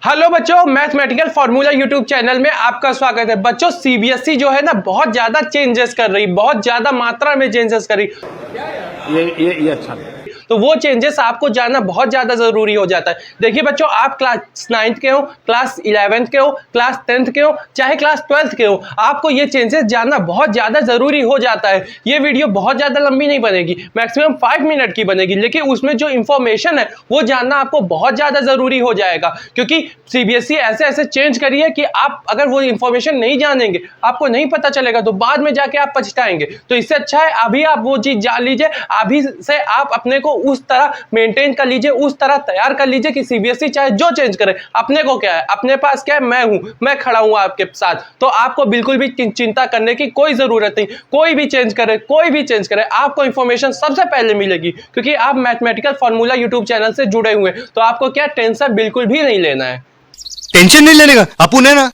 Hello बच्चों, mathematical formula YouTube channel में आपका स्वागत है। बच्चों, सीबीएसई जो है ना बहुत ज्यादा चेंजेस कर रही, बहुत ज्यादा मात्रा में चेंजेस कर रही। ये अच्छा है। तो वो चेंजेस आपको जानना बहुत ज्यादा जरूरी हो जाता है। देखिए बच्चों, आप क्लास 9th के हो, क्लास 11th के हो, क्लास 10th के हो, चाहे क्लास 12th के हो, आपको ये चेंजेस जानना बहुत ज्यादा जरूरी हो जाता है। ये वीडियो बहुत ज्यादा लंबी नहीं बनेगी, मैक्सिमम 5 मिनट की बनेगी, लेकिन उसमें जो इंफॉर्मेशन है वो जानना आपको बहुत ज्यादा जरूरी हो जाएगा, क्योंकि सीबीएसई ऐसे ऐसे चेंज करी है कि आप अगर वो इंफॉर्मेशन नहीं जानेंगे, आपको नहीं पता चलेगा, तो बाद में जाके आप पछताएंगे। तो इससे अच्छा है अभी आप वो चीज जान लीजिए, अभी से आप अपने को उस तरह मेंटेन कर लीजिए, उस तरह तैयार कर लीजिए कि सीबीएसई चाहे जो चेंज करे, अपने को क्या है, अपने पास क्या है, मैं हूं, मैं खड़ा हूं आपके साथ। तो आपको बिल्कुल भी चिंता करने की कोई जरूरत नहीं। कोई भी चेंज करे, कोई भी चेंज करे, आपको इंफॉर्मेशन सबसे पहले मिलेगी, क्योंकि आप मैथमेटिकल फॉर्मूला यूट्यूब चैनल से जुड़े हुए हैं। तो आपको क्या टेंशन बिल्कुल भी नहीं लेना है। टेंशन नहीं लेने का अपुन है ना।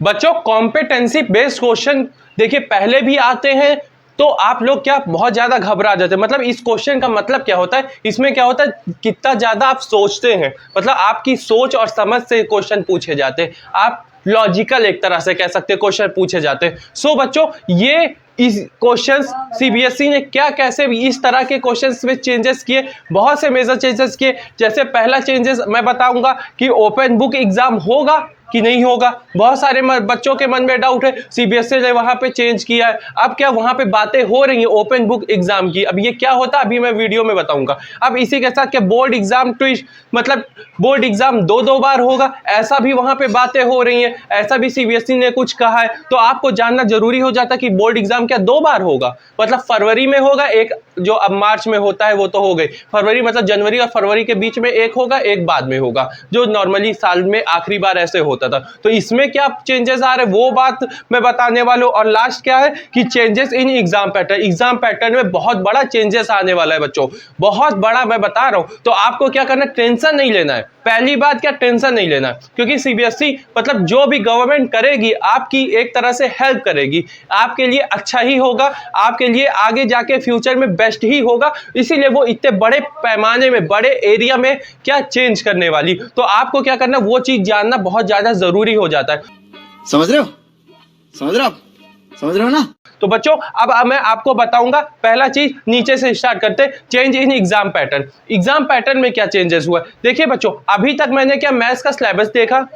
बच्चों, कॉम्पिटेंसी बेस्ड क्वेश्चन देखिए पहले भी आते हैं, तो आप लोग क्या बहुत ज्यादा घबरा जाते हैं। मतलब इस क्वेश्चन का मतलब क्या होता है, इसमें क्या होता है, कितना ज्यादा आप सोचते हैं, मतलब आपकी सोच और समझ से क्वेश्चन पूछे जाते हैं। आप लॉजिकल एक तरह से कह सकते हैं क्वेश्चन पूछे जाते हैं। सो बच्चों, ये इस क्वेश्चंस सीबीएसई ने क्या कैसे इस तरह के क्वेश्चंस में चेंजेस किए, बहुत से मेजर चेंजेस किए। जैसे पहला चेंजेस मैं बताऊंगा कि ओपन बुक एग्जाम होगा कि नहीं होगा। बहुत सारे बच्चों के मन में डाउट है, सीबीएसई ने वहां पे चेंज किया है, अब क्या वहां पे बातें हो रही हैं ओपन बुक एग्जाम की। अब ये क्या होता है अभी मैं वीडियो में बताऊंगा। अब इसी के साथ क्या बोर्ड एग्जाम ट्विस्ट, मतलब बोर्ड एग्जाम दो बार होगा, ऐसा भी वहां पे बातें हो रही हैं, ऐसा भी सीबीएसई ने कुछ कहा है। तो आपको जानना जरूरी हो जाता है कि बोर्ड एग्जाम क्या 2 बार होगा, मतलब फरवरी में होगा एक, जो अब मार्च में होता है वो तो हो गई, फरवरी मतलब जनवरी और फरवरी के बीच में एक होगा, एक बाद में होगा, जो नॉर्मली साल में आखिरी बार ऐसे होता था। तो इसमें क्या चेंजेस आ रहे हैं वो बात मैं बताने वाला हूं। और लास्ट क्या है कि changes in exam pattern, exam pattern में बहुत बड़ा चेंजेस आने वाला है बच्चों, बहुत बड़ा मैं बता रहा हूं। तो आपको क्या करना है, टेंशन नहीं लेना है। पहली बात क्या, टेंशन नहीं लेना है, क्योंकि सीबीएसई मतलब जो भी गवर्नमेंट करेगी आपकी एक तरह से हेल्प करेगी, आपके लिए अच्छा ही होगा, आपके लिए आगे जाके फ्यूचर में बेस्ट ही होगा। इसीलिए वो इतने बड़े पैमाने में, बड़े एरिया में क्या चेंज करने वाली। तो आपको क्या करना, वो चीज जानना बहुत ज्यादा जरूरी हो जाता है। समझ रहे हो? समझ रहे हो आप? समझ रहे हो ना? तो बच्चों, अब मैं आपको बताऊंगा। पहला चीज नीचे से स्टार्ट करते हैं, change in exam pattern. Exam pattern में क्या चेंजेस हुआ। देखिए बच्चों, अभी तक मैंने क्या मैथ्स का सिलेबस देखा,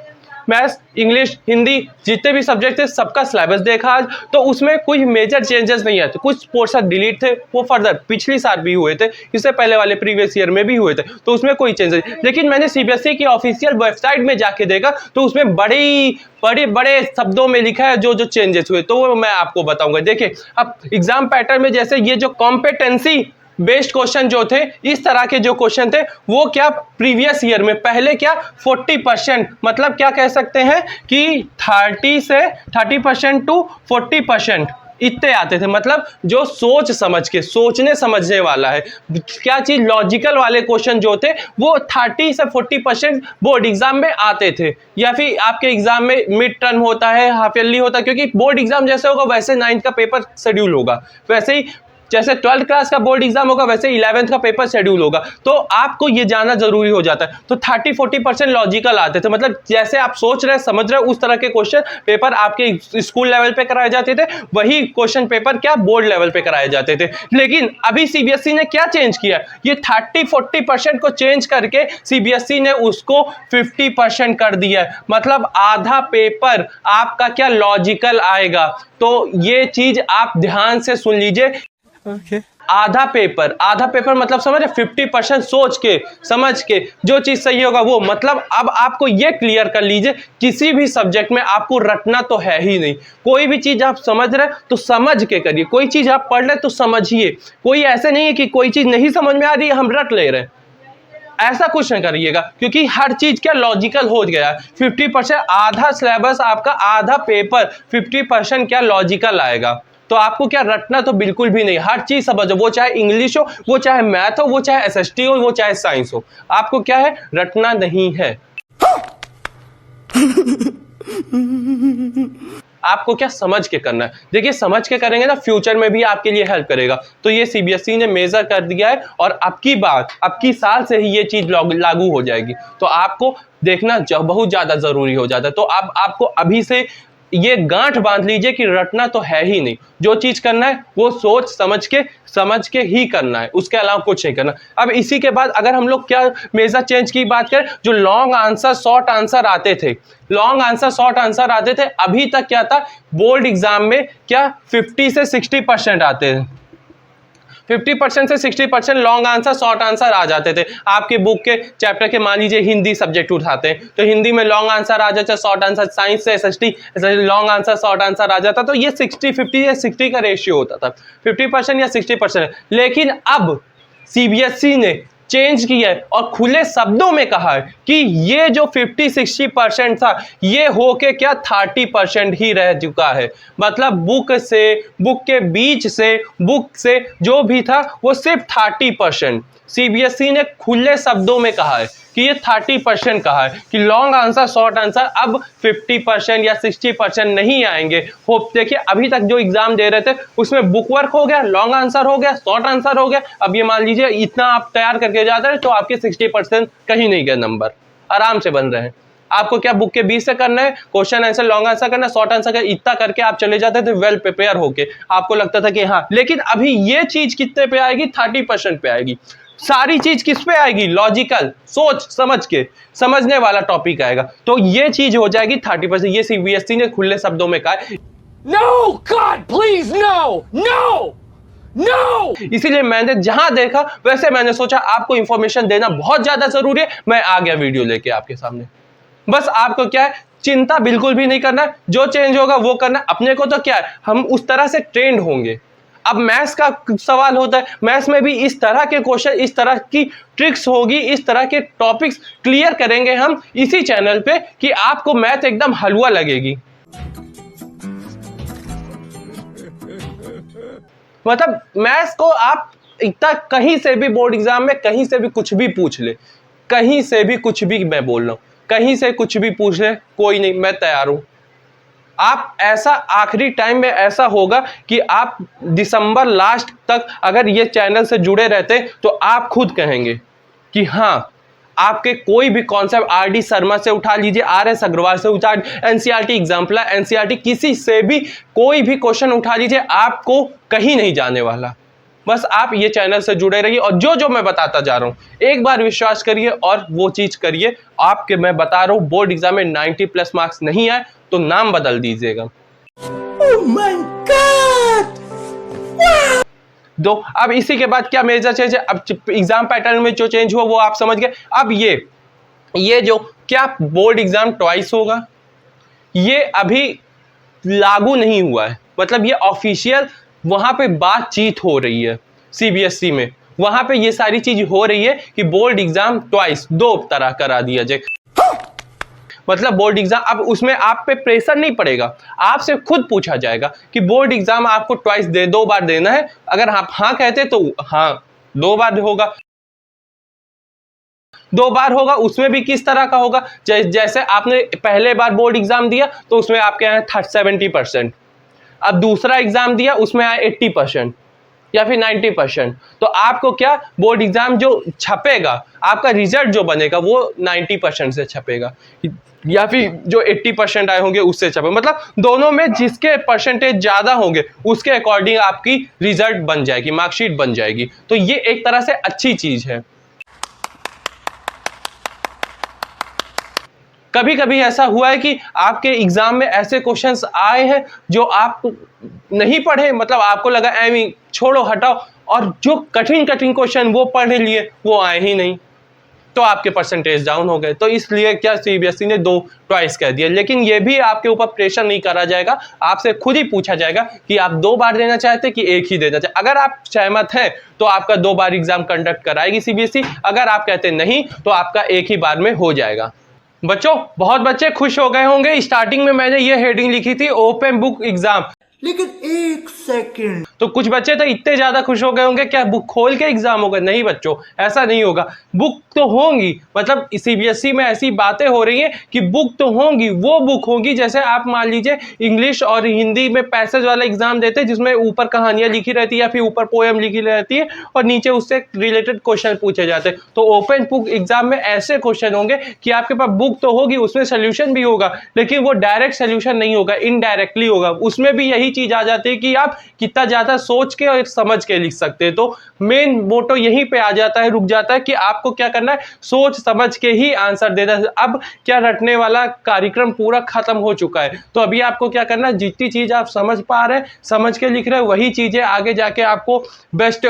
मैथ्स, इंग्लिश, हिंदी, जितने भी सब्जेक्ट थे सबका सिलेबस देखा आज। तो उसमें कोई मेजर चेंजेस नहीं आए थे, कुछ पोर्शन डिलीट थे, वो फर्दर पिछली साल भी हुए थे, इससे पहले वाले प्रीवियस ईयर में भी हुए थे, तो उसमें कोई चेंजेस। लेकिन मैंने सीबीएसई की ऑफिशियल वेबसाइट में जाके देखा, तो उसमें बड़े बड़े शब्दों में लिखा है जो जो चेंजेस हुए, तो वो मैं आपको बताऊंगा। देखिए, अब एग्जाम पैटर्न में जैसे ये जो कॉम्पिटेंसी बेस्ड क्वेश्चन जो थे, इस तरह के जो क्वेश्चन थे, वो क्या प्रीवियस ईयर में पहले क्या 40%, मतलब क्या कह सकते हैं कि 30% टू 40% इतने आते थे। मतलब जो सोच समझ के, सोचने समझने वाला है, क्या चीज लॉजिकल वाले क्वेश्चन जो थे वो 30 से 40% बोर्ड एग्जाम में आते थे। या फिर आपके एग्जाम में मिड टर्म होता है, हाफ ईयरली होता है, क्योंकि बोर्ड एग्जाम जैसे होगा वैसे 9th का पेपर शेड्यूल होगा, वैसे ही जैसे 12th क्लास का बोर्ड एग्जाम होगा वैसे 11th का पेपर शेड्यूल होगा। तो आपको ये जानना जरूरी हो जाता है। तो 30-40% लॉजिकल आते थे, मतलब जैसे आप सोच रहे समझ रहे उस तरह के क्वेश्चन पेपर आपके स्कूल लेवल पे कराए जाते थे, वही क्वेश्चन पेपर क्या बोर्ड लेवल पे कराए जाते थे। लेकिन अभी सीबीएसई ने क्या चेंज किया, ये 30-40% को चेंज करके सीबीएसई ने उसको 50% कर दिया है। मतलब आधा पेपर आपका क्या लॉजिकल आएगा। तो ये चीज आप ध्यान से सुन लीजिए। आधा पेपर मतलब समझ रहे, 50% सोच के समझ के जो चीज सही होगा वो। मतलब अब आपको ये क्लियर कर लीजिए, किसी भी सब्जेक्ट में आपको रटना तो है ही नहीं। कोई भी चीज आप समझ रहे तो समझ के करिए, कोई चीज आप पढ़ रहे तो समझिए। कोई ऐसे नहीं है कि कोई चीज नहीं समझ में आ रही हम रट ले रहे, ऐसा कुछ नहीं करिएगा, क्योंकि हर चीज क्या लॉजिकल हो गया। 50% आधा सिलेबस आपका, आधा पेपर 50% क्या लॉजिकल आएगा। तो आपको क्या रटना तो बिल्कुल भी नहीं, हर चीज समझो, वो चाहे इंग्लिश हो, वो चाहे मैथ हो, वो चाहे एसएसटी हो, वो चाहे साइंस हो, आपको क्या है, रटना नहीं है। आपको क्या समझ के करना है। देखिए समझ के करेंगे ना, फ्यूचर में भी आपके लिए हेल्प करेगा। तो ये सीबीएसई ने मेजर कर दिया है और अब की साल से ही ये चीज लागू हो जाएगी। तो आपको देखना बहुत ज्यादा जरूरी हो जाता है। तो अब आपको अभी से ये गांठ बांध लीजिए कि रटना तो है ही नहीं, जो चीज करना है वो सोच समझ के ही करना है, उसके अलावा कुछ नहीं करना। अब इसी के बाद अगर हम लोग क्या मेजर चेंज की बात करें, जो लॉन्ग आंसर शॉर्ट आंसर आते थे, अभी तक क्या था, बोर्ड एग्जाम में क्या 50 से 60% आते थे। 50% से 60% लॉन्ग आंसर शॉर्ट आंसर आ जाते थे। आपके बुक के चैप्टर के मान लीजिए हिंदी सब्जेक्ट उठाते हैं तो हिंदी में लॉन्ग आंसर आ जाता है, शॉर्ट आंसर, साइंस से SST long answer short answer आ जाता। तो ये 60-50 या 60 का रेशियो होता था, 50% या 60%। लेकिन अब सीबीएसई ने चेंज किया है और खुले शब्दों में कहा है कि ये जो 50-60% था ये होके क्या 30% ही रह चुका है। मतलब बुक के बीच से बुक से जो भी था वो सिर्फ 30%। सीबीएसई ने खुले शब्दों में कहा है कि ये 30% कहा है कि लॉन्ग आंसर शॉर्ट आंसर अब 50% या 60% नहीं आएंगे। होप देखिए अभी तक जो एग्जाम दे रहे थे उसमें बुक वर्क हो गया, लॉन्ग आंसर हो गया, शॉर्ट आंसर हो गया। अब ये मान लीजिए इतना आप तैयार करके जाते हैं तो आपके 60% कहीं नहीं गए, नंबर आराम से बन रहे हैं। आपको क्या बुक के बीच से करना है, क्वेश्चन आंसर लॉन्ग आंसर करना, शॉर्ट आंसर का इतना करके आप चले जाते थे वेल प्रिपेयर होके, आपको लगता था कि हाँ। लेकिन अभी ये चीज कितने पे आएगी, 30% पे आएगी। सारी चीज किस पे आएगी, लॉजिकल, सोच समझ के समझने वाला टॉपिक आएगा। तो ये चीज हो जाएगी 30%। ये सीबीएसई ने खुले शब्दों में कहा है। No, God, please, no, no, no. इसीलिए मैंने जहां देखा वैसे मैंने सोचा आपको इंफॉर्मेशन देना बहुत ज्यादा जरूरी है। मैं आ गया वीडियो लेके आपके सामने। बस आपको क्या है, चिंता बिल्कुल भी नहीं करना है, जो चेंज होगा वो करना है। अपने को तो क्या है, हम उस तरह से ट्रेंड होंगे। अब मैथ्स का सवाल होता है, मैथ्स में भी इस तरह के क्वेश्चन, इस तरह की ट्रिक्स होगी, इस तरह के टॉपिक्स क्लियर करेंगे हम इसी चैनल पे कि आपको मैथ एकदम हलवा लगेगी। मतलब मैथ्स को आप इतना कहीं से भी बोर्ड एग्जाम में कहीं से भी कुछ भी पूछ ले, कहीं से भी कुछ भी, मैं बोल रहा हूं कहीं से कुछ भी पूछ ले, कोई नहीं, मैं तैयार हूं। आप ऐसा आखिरी टाइम में ऐसा होगा कि आप दिसंबर लास्ट तक अगर ये चैनल से जुड़े रहते तो आप खुद कहेंगे कि हाँ, आपके कोई भी कॉन्सेप्ट आरडी शर्मा से उठा लीजिए, आरएस अग्रवाल से उठा, एनसीईआरटी एग्जाम्पल, एनसीईआरटी किसी से भी कोई भी क्वेश्चन उठा लीजिए, आपको कहीं नहीं जाने वाला। बस आप ये चैनल से जुड़े रहिए और जो जो मैं बताता जा रहा हूं एक बार विश्वास करिए और वो चीज करिए। आपके मैं बता रहा हूं बोर्ड एग्जाम में 90+ मार्क्स नहीं आए तो नाम बदल दीजिएगा। Oh my God! दो अब इसी के बाद क्या मेजर चेंज है, अब एग्जाम पैटर्न में जो चेंज हुआ वो आप समझ गए। अब ये जो क्या बोर्ड एग्जाम ट्वाइस होगा, ये अभी लागू नहीं हुआ है। मतलब ये ऑफिशियल वहां पे बातचीत हो रही है सीबीएसई में, वहां पे ये सारी चीज हो रही है कि बोर्ड एग्जाम ट्वाइस, 2 तरह करा दिया जाए। मतलब बोर्ड एग्जाम अब उसमें आप पे प्रेशर नहीं पड़ेगा, आपसे खुद पूछा जाएगा कि बोर्ड एग्जाम आपको ट्वाइस 2 बार देना है। अगर आप हाँ कहते तो हाँ 2 बार होगा, 2 बार होगा। उसमें भी किस तरह का होगा, जैसे आपने पहले बार बोर्ड एग्जाम दिया तो उसमें आपके आए 70%, अब दूसरा एग्जाम दिया उसमें आए 80% या फिर 90%। तो आपको क्या बोर्ड एग्जाम जो छपेगा, आपका रिजल्ट जो बनेगा वो 90% से छपेगा या फिर जो 80% आए होंगे उससे छपेगा। मतलब दोनों में जिसके परसेंटेज ज्यादा होंगे उसके अकॉर्डिंग आपकी रिजल्ट बन जाएगी, मार्कशीट बन जाएगी। तो ये एक तरह से अच्छी चीज है। कभी कभी ऐसा हुआ है कि आपके एग्जाम में ऐसे क्वेश्चंस आए हैं जो आप नहीं पढ़े, मतलब आपको लगा एमी छोड़ो हटाओ, और जो कठिन क्वेश्चन वो पढ़ लिए वो आए ही नहीं, तो आपके परसेंटेज डाउन हो गए। तो इसलिए क्या सीबीएसई ने 2 ट्वाइस कह दिया। लेकिन ये भी आपके ऊपर प्रेशर नहीं करा जाएगा, आपसे खुद ही पूछा जाएगा कि आप 2 बार देना चाहते कि एक ही देना चाहते। अगर आप सहमत हैं तो आपका 2 बार एग्जाम कंडक्ट कराएगी सीबीएसई, अगर आप कहते नहीं तो आपका एक ही बार में हो जाएगा। बच्चों बहुत बच्चे खुश हो गए होंगे, स्टार्टिंग में मैंने ये हेडिंग लिखी थी ओपन बुक एग्जाम। लेकिन एक सेकंड। तो कुछ बच्चे तो इतने ज्यादा खुश हो गए होंगे क्या बुक खोल के एग्जाम होगा। नहीं बच्चों, ऐसा नहीं होगा। बुक तो होंगी, मतलब सीबीएसई में ऐसी बातें हो रही हैं कि बुक तो होंगी। वो बुक होगी जैसे आप मान लीजिए इंग्लिश और हिंदी में पैसेज वाला एग्जाम देते हैं जिसमें ऊपर कहानियां लिखी रहती है या फिर ऊपर पोएम लिखी रहती है और नीचे उससे रिलेटेड क्वेश्चन पूछे जाते हैं। तो ओपन बुक एग्जाम में ऐसे क्वेश्चन होंगे कि आपके पास बुक तो होगी, उसमें सोल्यूशन भी होगा, लेकिन वो डायरेक्ट सोल्यूशन नहीं होगा, इनडायरेक्टली होगा। उसमें भी यही चीज आ जाती है कि आप कितना ज्यादा सोच के और समझ के लिख सकते हैं। तो मेन मोटो यहीं पे आ जाता है, रुक जाता है कि आपको क्या करना है, सोच समझ के ही आंसर देना है। अब क्या रटने वाला कार्यक्रम पूरा खत्म हो चुका है। तो अभी आपको क्या करना है, जितनी चीज आप समझ पा रहे हैं, समझ के लिख रहे हैं, वही चीजें आगे जाके आपको बेस्ट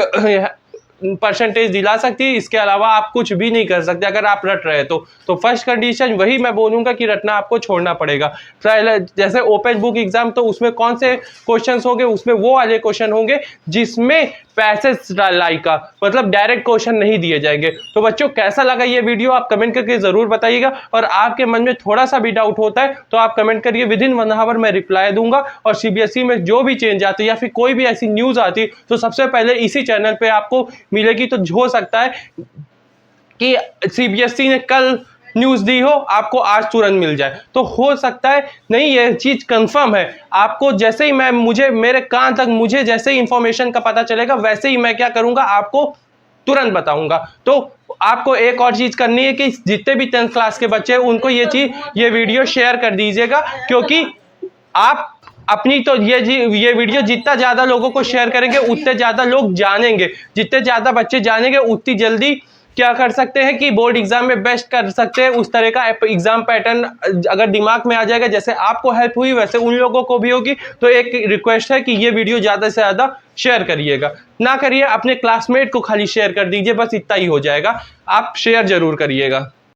परसेंटेज दिला सकती है। इसके अलावा आप कुछ भी नहीं कर सकते अगर आप रट रहे तो फर्स्ट कंडीशन वही मैं बोलूंगा कि रटना आपको छोड़ना पड़ेगा। जैसे ओपन बुक एग्जाम, तो उसमें कौन से क्वेश्चंस होंगे, उसमें वो वाले क्वेश्चन होंगे जिसमें पैसेज लाइक का मतलब डायरेक्ट क्वेश्चन नहीं दिए जाएंगे। तो बच्चों कैसा लगा ये वीडियो आप कमेंट करके जरूर बताइएगा, और आपके मन में थोड़ा सा भी डाउट होता है तो आप कमेंट करिए, विदिन 1 आवर मैं रिप्लाई दूंगा। और सीबीएसई में जो भी चेंज आती है या फिर कोई भी ऐसी न्यूज आती है तो सबसे पहले इसी चैनल पे आपको मिलेगी। तो हो सकता है कि सीबीएसई ने कल न्यूज दी हो, आपको आज तुरंत मिल जाए, तो हो सकता है नहीं, ये चीज कंफर्म है। आपको जैसे ही मेरे कान तक मुझे जैसे ही इंफॉर्मेशन का पता चलेगा वैसे ही मैं क्या करूंगा, आपको तुरंत बताऊंगा। तो आपको एक और चीज करनी है कि जितने भी 10th क्लास के बच्चे हैं उनको ये वीडियो शेयर कर दीजिएगा, क्योंकि आप अपनी तो ये वीडियो जितना ज्यादा लोगों को शेयर करेंगे उतने ज्यादा लोग जानेंगे, जितने ज्यादा बच्चे जानेंगे उतनी जल्दी क्या कर सकते हैं कि बोर्ड एग्जाम में बेस्ट कर सकते हैं। उस तरह का एग्जाम पैटर्न अगर दिमाग में आ जाएगा, जैसे आपको हेल्प हुई वैसे उन लोगों को भी होगी। तो एक रिक्वेस्ट है कि ये वीडियो ज्यादा से ज्यादा शेयर करिएगा, ना करिए अपने क्लासमेट को खाली शेयर कर दीजिए, बस इतना ही हो जाएगा। आप शेयर जरूर करिएगा।